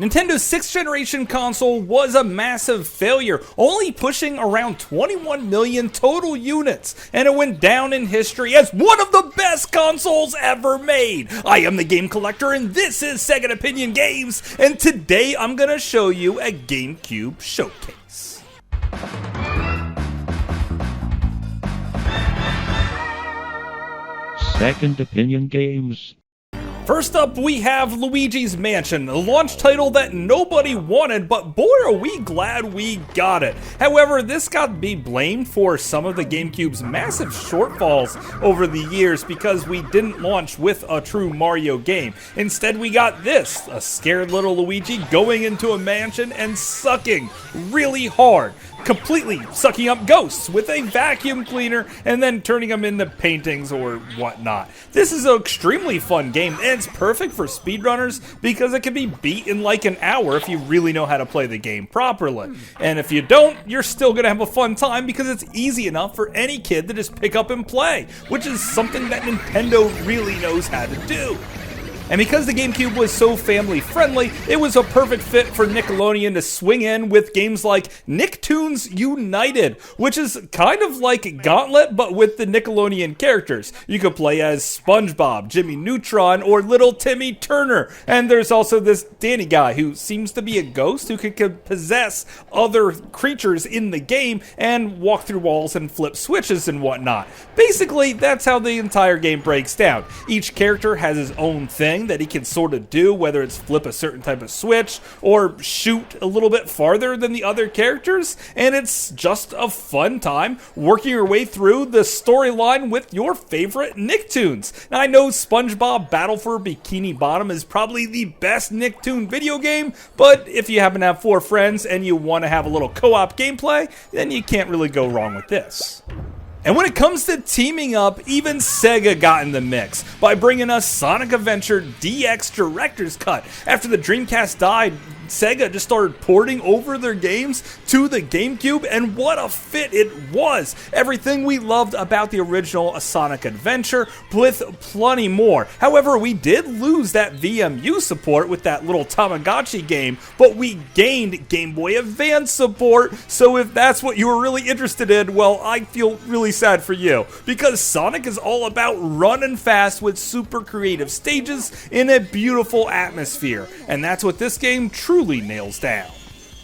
Nintendo's 6th generation console was a massive failure, only pushing around 21 million total units, and it went down in history as one of the best consoles ever made. I am the Game Collector, and this is Second Opinion Games, and today I'm gonna show you a GameCube Showcase. Second Opinion Games. First up, we have Luigis Mansion, a launch title that nobody wanted, but boy are we glad we got it. However, this got to be blamed for some of the GameCube's massive shortfalls over the years because we didn't launch with a true Mario game. Instead, we got this, a scared little Luigi going into a mansion and sucking really hard, completely sucking up ghosts with a vacuum cleaner and then turning them into paintings or whatnot. This is an extremely fun game, and it's perfect for speedrunners because it can be beat in like an hour if you really know how to play the game properly. And if you don't, you're still gonna have a fun time because it's easy enough for any kid to just pick up and play, which is something that Nintendo really knows how to do. And because the GameCube was so family-friendly, it was a perfect fit for Nickelodeon to swing in with games like Nicktoons United, which is kind of like Gauntlet, but with the Nickelodeon characters. You could play as SpongeBob, Jimmy Neutron, or Little Timmy Turner. And there's also this Danny guy who seems to be a ghost who could possess other creatures in the game and walk through walls and flip switches and whatnot. Basically, that's how the entire game breaks down. Each character has his own thing that he can sort of do, whether it's flip a certain type of switch or shoot a little bit farther than the other characters, and it's just a fun time working your way through the storyline with your favorite Nicktoons. Now, I know SpongeBob Battle for Bikini Bottom is probably the best Nicktoon video game, but if you happen to have 4 friends and you want to have a little co-op gameplay, then you can't really go wrong with this. And when it comes to teaming up, even Sega got in the mix by bringing us Sonic Adventure DX Director's Cut. After the Dreamcast died, Sega just started porting over their games to the GameCube, and what a fit it was! Everything we loved about the original Sonic Adventure, with plenty more. However, we did lose that VMU support with that little Tamagotchi game, but we gained Game Boy Advance support, so if that's what you were really interested in, well, I feel really sad for you, because Sonic is all about running fast with super creative stages in a beautiful atmosphere, and that's what this game truly nails down.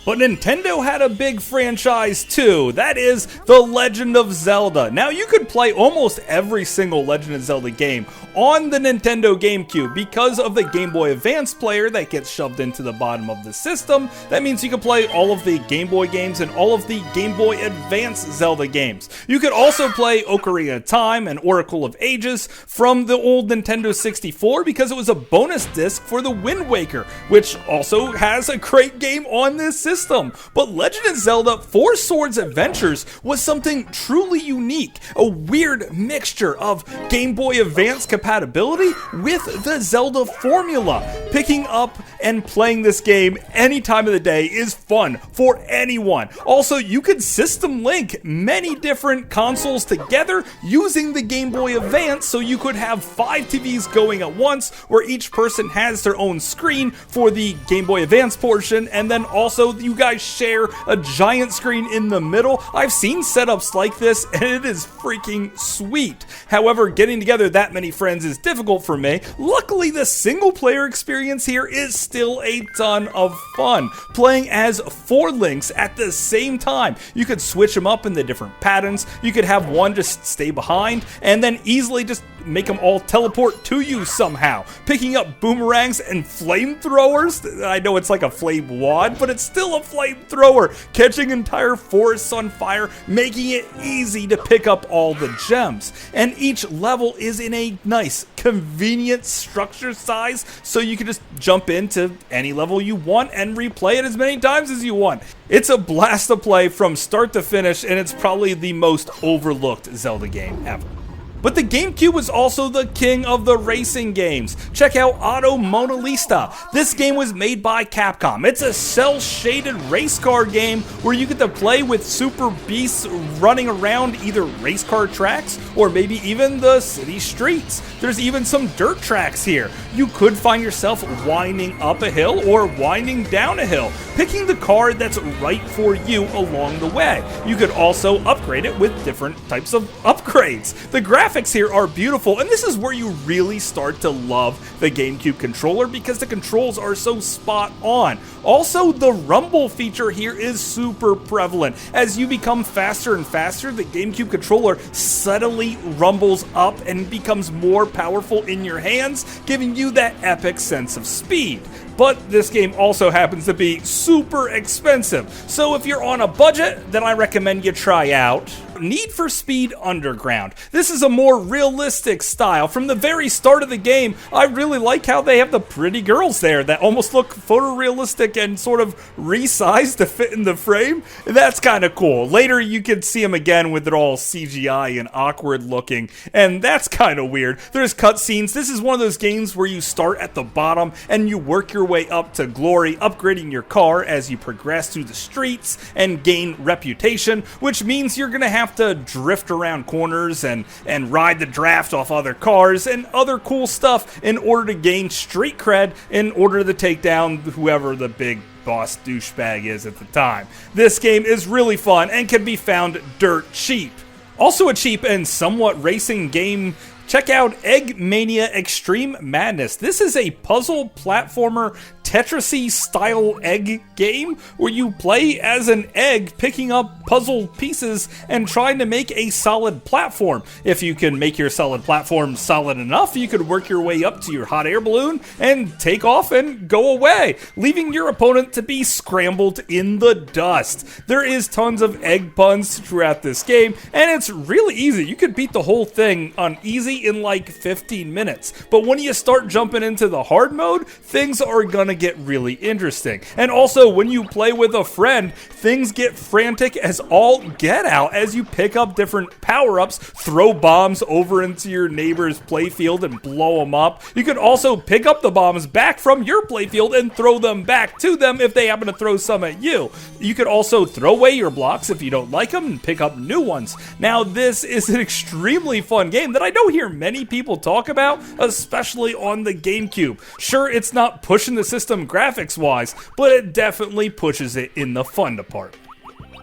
But Nintendo had a big franchise too, that is The Legend of Zelda. Now you could play almost every single Legend of Zelda game on the Nintendo GameCube because of the Game Boy Advance player that gets shoved into the bottom of the system. That means you can play all of the Game Boy games and all of the Game Boy Advance Zelda games. You could also play Ocarina of Time and Oracle of Ages from the old Nintendo 64 because it was a bonus disc for the Wind Waker, which also has a great game on this system. But Legend of Zelda 4 Swords Adventures was something truly unique, a weird mixture of Game Boy Advance compatibility with the Zelda formula. Picking up and playing this game any time of the day is fun for anyone. Also, you could system link many different consoles together using the Game Boy Advance, so you could have 5 TVs going at once where each person has their own screen for the Game Boy Advance portion, and then also you guys share a giant screen in the middle. I've seen setups like this and it is freaking sweet. However, getting together that many friends is difficult for me. Luckily, the single player experience here is still a ton of fun. Playing as 4 Links at the same time. You could switch them up in the different patterns. You could have one just stay behind and then easily just make them all teleport to you somehow. Picking up boomerangs and flamethrowers. I know it's like a flame wad, but it's still a flamethrower. Catching entire forests on fire, making it easy to pick up all the gems. And each level is in a nice, convenient structure size, so you can just jump into any level you want and replay it as many times as you want. It's a blast to play from start to finish, and it's probably the most overlooked Zelda game ever. But the GameCube was also the king of the racing games. Check out AutoMonalista. This game was made by Capcom. It's a cel-shaded race car game where you get to play with super beasts running around either race car tracks or maybe even the city streets. There's even some dirt tracks here. You could find yourself winding up a hill or winding down a hill, picking the car that's right for you along the way. You could also upgrade it with different types of upgrades. The graphics here are beautiful, and this is where you really start to love the GameCube controller because the controls are so spot on. Also, the rumble feature here is super prevalent. As you become faster and faster, the GameCube controller subtly rumbles up and becomes more powerful in your hands, giving you that epic sense of speed. But this game also happens to be super expensive, so if you're on a budget, then I recommend you try out Need for Speed Underground. This is a more realistic style. From the very start of the game, I really like how they have the pretty girls there that almost look photorealistic and sort of resized to fit in the frame. That's kind of cool. Later, you can see them again with it all CGI and awkward looking, and that's kind of weird. There's cutscenes. This is one of those games where you start at the bottom and you work your way up to glory, upgrading your car as you progress through the streets and gain reputation, which means you're going to have to drift around corners and ride the draft off other cars and other cool stuff in order to gain street cred in order to take down whoever the big boss douchebag is at the time. This game is really fun and can be found dirt cheap. Also a cheap and somewhat racing game, check out Eggmania Xtreme Madness. This is a puzzle platformer Tetris-y style egg game where you play as an egg picking up puzzle pieces and trying to make a solid platform. If you can make your solid platform solid enough, you could work your way up to your hot air balloon and take off and go away, leaving your opponent to be scrambled in the dust. There is tons of egg puns throughout this game, and it's really easy. You could beat the whole thing on easy in like 15 minutes. But when you start jumping into the hard mode, things are gonna get really interesting. And also, when you play with a friend, things get frantic as all get out as you pick up different power-ups, throw bombs over into your neighbor's playfield and blow them up. You could also pick up the bombs back from your playfield and throw them back to them if they happen to throw some at you. You could also throw away your blocks if you don't like them and pick up new ones. Now, this is an extremely fun game that I don't hear many people talk about, especially on the GameCube. Sure, it's not pushing the system graphics-wise, but it definitely pushes it in the fun department.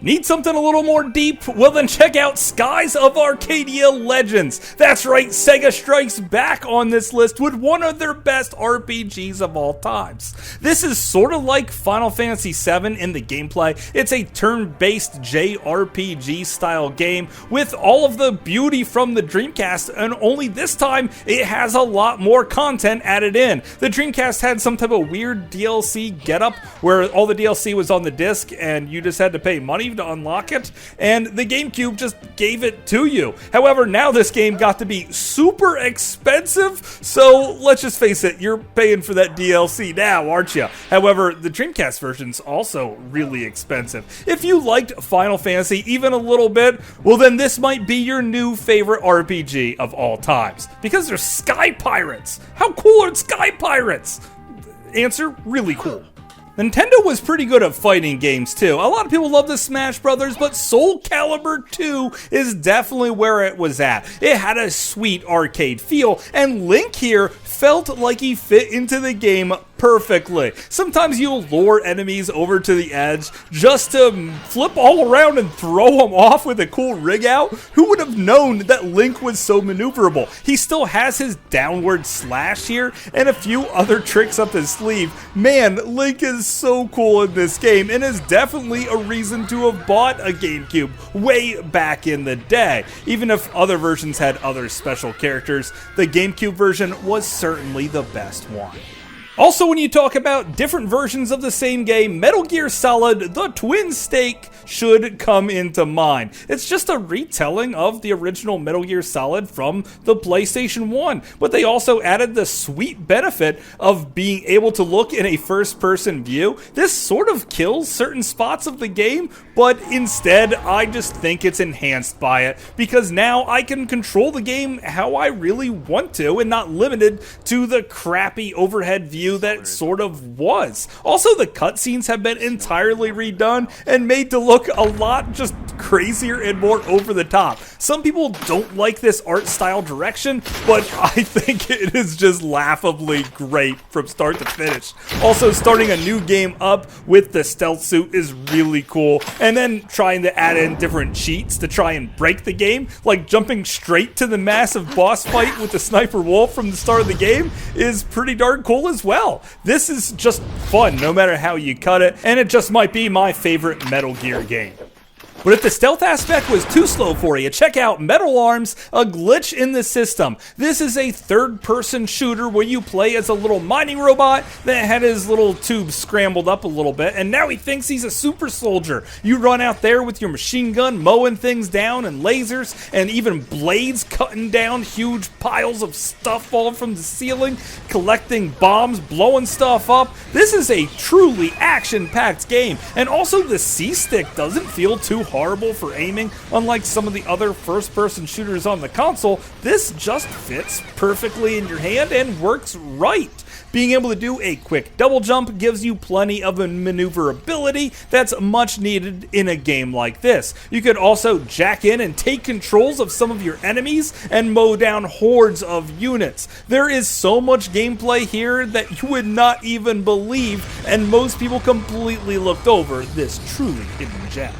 Need something a little more deep? Well then check out Skies of Arcadia Legends. That's right, Sega strikes back on this list with one of their best RPGs of all times. This is sort of like Final Fantasy VII in the gameplay. It's a turn-based JRPG style game with all of the beauty from the Dreamcast, and only this time it has a lot more content added in. The Dreamcast had some type of weird DLC getup where all the DLC was on the disc and you just had to pay money to unlock it, and the GameCube just gave it to you. However, now this game got to be super expensive, so let's just face it, you're paying for that DLC now, aren't you? However, the Dreamcast version's also really expensive. If you liked Final Fantasy even a little bit, well then this might be your new favorite RPG of all times, because they're Sky Pirates. How cool are Sky Pirates? Answer, really cool. Nintendo was pretty good at fighting games too. A lot of people love the Smash Brothers, but Soulcalibur II is definitely where it was at. It had a sweet arcade feel, and Link here felt like he fit into the game perfectly. Sometimes you'll lure enemies over to the edge just to flip all around and throw them off with a cool rig out. Who would have known that Link was so maneuverable? He still has his downward slash here and a few other tricks up his sleeve. Man, Link is so cool in this game and is definitely a reason to have bought a GameCube way back in the day. Even if other versions had other special characters, the GameCube version was certainly the best one. Also, when you talk about different versions of the same game, Metal Gear Solid: The Twin Snake should come into mind. It's just a retelling of the original Metal Gear Solid from the PlayStation 1, but they also added the sweet benefit of being able to look in a first-person view. This sort of kills certain spots of the game, but instead, I just think it's enhanced by it, because now I can control the game how I really want to, and not limited to the crappy overhead view that it sort of was. Also, the cutscenes have been entirely redone and made to look a lot just crazier and more over the top. Some people don't like this art style direction, but I think it is just laughably great from start to finish. Also, starting a new game up with the stealth suit is really cool, and then trying to add in different cheats to try and break the game, like jumping straight to the massive boss fight with the sniper wolf from the start of the game, is pretty darn cool as well. This is just fun no matter how you cut it, and it just might be my favorite Metal Gear game. But if the stealth aspect was too slow for you, check out Metal Arms, a glitch in the system. This is a third-person shooter where you play as a little mining robot that had his little tubes scrambled up a little bit, and now he thinks he's a super soldier. You run out there with your machine gun, mowing things down, and lasers, and even blades cutting down huge piles of stuff falling from the ceiling, collecting bombs, blowing stuff up. This is a truly action-packed game, and also the C-stick doesn't feel too horrible for aiming. Unlike some of the other first-person shooters on the console, this just fits perfectly in your hand and works right. Being able to do a quick double jump gives you plenty of maneuverability that's much needed in a game like this. You could also jack in and take controls of some of your enemies and mow down hordes of units. There is so much gameplay here that you would not even believe, and most people completely looked over this truly hidden gem.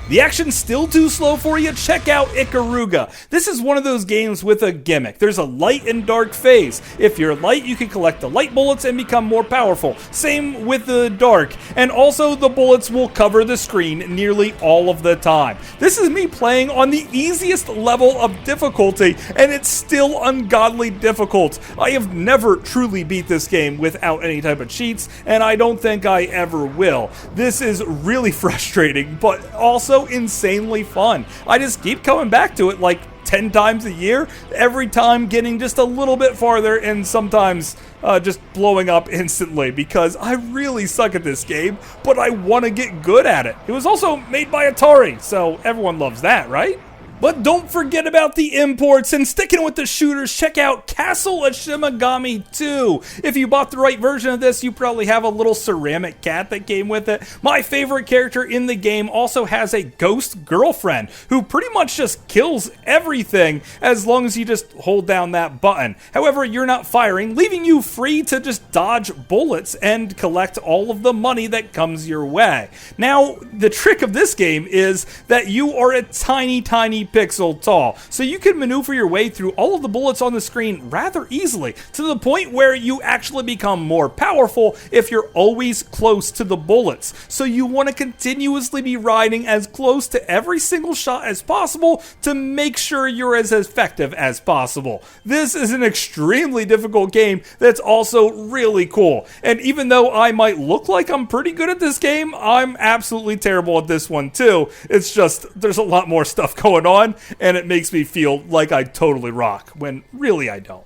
The action's still too slow for you? Check out Ikaruga. This is one of those games with a gimmick. There's a light and dark phase. If you're light, you can collect the light bullets and become more powerful. Same with the dark. And also, the bullets will cover the screen nearly all of the time. This is me playing on the easiest level of difficulty, and it's still ungodly difficult. I have never truly beat this game without any type of cheats, and I don't think I ever will. This is really frustrating, but also insanely fun. I just keep coming back to it like 10 times a year, every time getting just a little bit farther, and sometimes just blowing up instantly, because I really suck at this game, but I want to get good at it. It was also made by Atari, so everyone loves that, right? But don't forget about the imports, and sticking with the shooters, check out Castle of Shimagami 2. If you bought the right version of this, you probably have a little ceramic cat that came with it. My favorite character in the game also has a ghost girlfriend who pretty much just kills everything as long as you just hold down that button. However, you're not firing, leaving you free to just dodge bullets and collect all of the money that comes your way. Now, the trick of this game is that you are a tiny pixel tall, so you can maneuver your way through all of the bullets on the screen rather easily, to the point where you actually become more powerful if you're always close to the bullets. So you want to continuously be riding as close to every single shot as possible to make sure you're as effective as possible. This is an extremely difficult game that's also really cool, and even though I might look like I'm pretty good at this game, I'm absolutely terrible at this one too. It's just, there's a lot more stuff going on, and it makes me feel like I totally rock, when really I don't.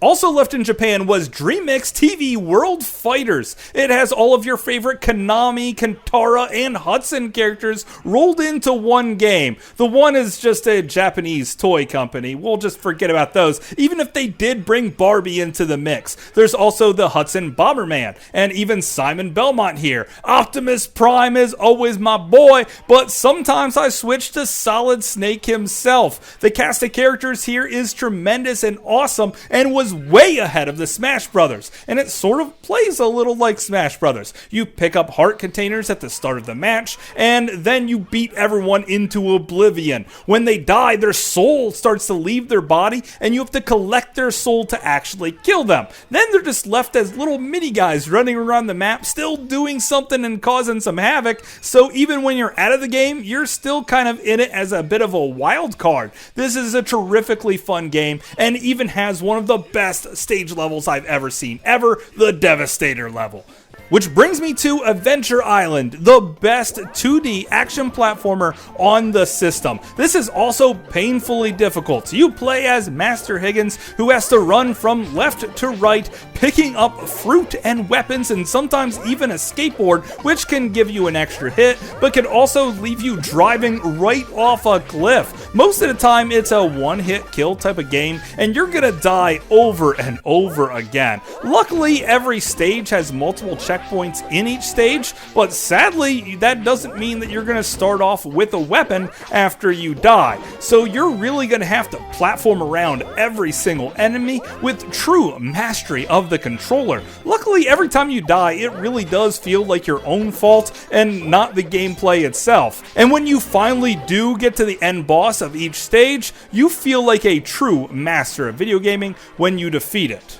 Also left in Japan was Dreamix TV World Fighters. It has all of your favorite Konami, Kantara, and Hudson characters rolled into one game. The one is just a Japanese toy company. We'll just forget about those, even if they did bring Barbie into the mix. There's also the Hudson Bomberman, and even Simon Belmont here. Optimus Prime is always my boy, but sometimes I switch to Solid Snake himself. The cast of characters here is tremendous and awesome, and was way ahead of the Smash Brothers, and it sort of plays a little like Smash Brothers. You pick up heart containers at the start of the match, and then you beat everyone into oblivion. When they die, their soul starts to leave their body, and you have to collect their soul to actually kill them. Then they're just left as little mini guys running around the map, still doing something and causing some havoc, so even when you're out of the game, you're still kind of in it as a bit of a wild card. This is a terrifically fun game, and even has one of the best best stage levels I've ever seen, the Devastator level. Which brings me to Adventure Island, the best 2D action platformer on the system. This is also painfully difficult. You play as Master Higgins, who has to run from left to right, picking up fruit and weapons and sometimes even a skateboard, which can give you an extra hit, but can also leave you driving right off a cliff. Most of the time, it's a one-hit kill type of game, and you're gonna die over and over again. Luckily, every stage has multiple checkpoints in each stage, but sadly, that doesn't mean that you're gonna start off with a weapon after you die. So you're really gonna have to platform around every single enemy with true mastery of the controller. Luckily, every time you die, it really does feel like your own fault and not the gameplay itself. And when you finally do get to the end boss of each stage, you feel like a true master of video gaming when you defeat it.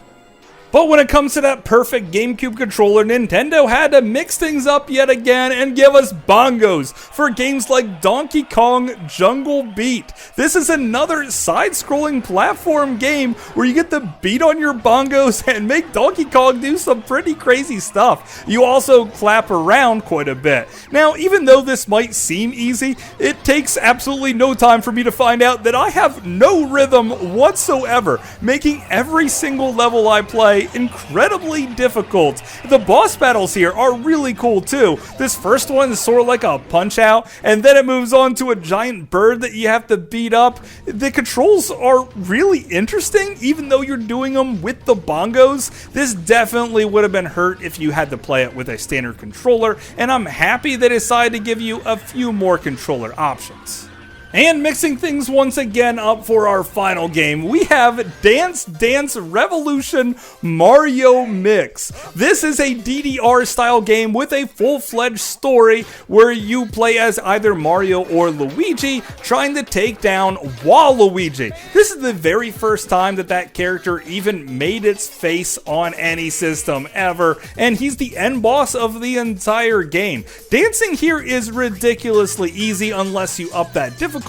But when it comes to that perfect GameCube controller, Nintendo had to mix things up yet again and give us bongos for games like Donkey Kong Jungle Beat. This is another side-scrolling platform game where you get to beat on your bongos and make Donkey Kong do some pretty crazy stuff. You also clap around quite a bit. Now, even though this might seem easy, it takes absolutely no time for me to find out that I have no rhythm whatsoever, making every single level I play incredibly difficult. The boss battles here are really cool too. This first one is sort of like a punch out, and then it moves on to a giant bird that you have to beat up. The controls are really interesting, even though you're doing them with the bongos. This definitely would have been hurt if you had to play it with a standard controller, and I'm happy they decided to give you a few more controller options. And mixing things once again up for our final game, we have Dance Dance Revolution Mario Mix. This is a DDR style game with a full-fledged story where you play as either Mario or Luigi trying to take down Waluigi. This is the very first time that character even made its face on any system ever, and he's the end boss of the entire game. Dancing here is ridiculously easy unless you up that difficulty,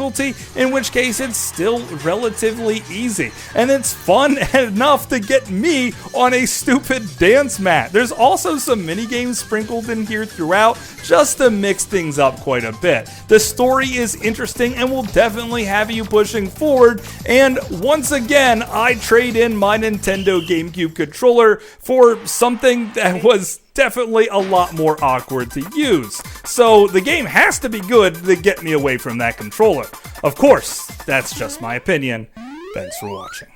in which case it's still relatively easy. And it's fun enough to get me on a stupid dance mat. There's also some mini games sprinkled in here throughout just to mix things up quite a bit. The story is interesting and will definitely have you pushing forward. And once again, I trade in my Nintendo GameCube controller for something that was definitely a lot more awkward to use. So the game has to be good to get me away from that controller. Of course, that's just my opinion. Thanks for watching.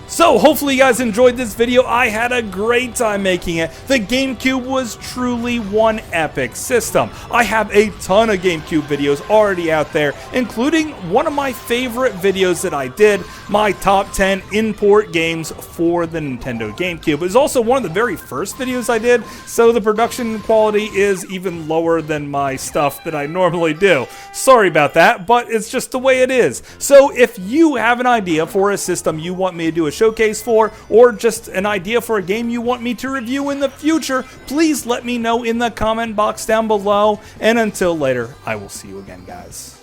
So hopefully you guys enjoyed this video. I had a great time making it. The GameCube was truly one epic system. I have a ton of GameCube videos already out there, including one of my favorite videos that I did, my top 10 import games for the Nintendo GameCube. It was also one of the very first videos I did, so the production quality is even lower than my stuff that I normally do. Sorry about that, but it's just the way it is. So if you have an idea for a system you want me to do a showcase for, or just an idea for a game you want me to review in the future, please let me know in the comment box down below. And until later, I will see you again, guys.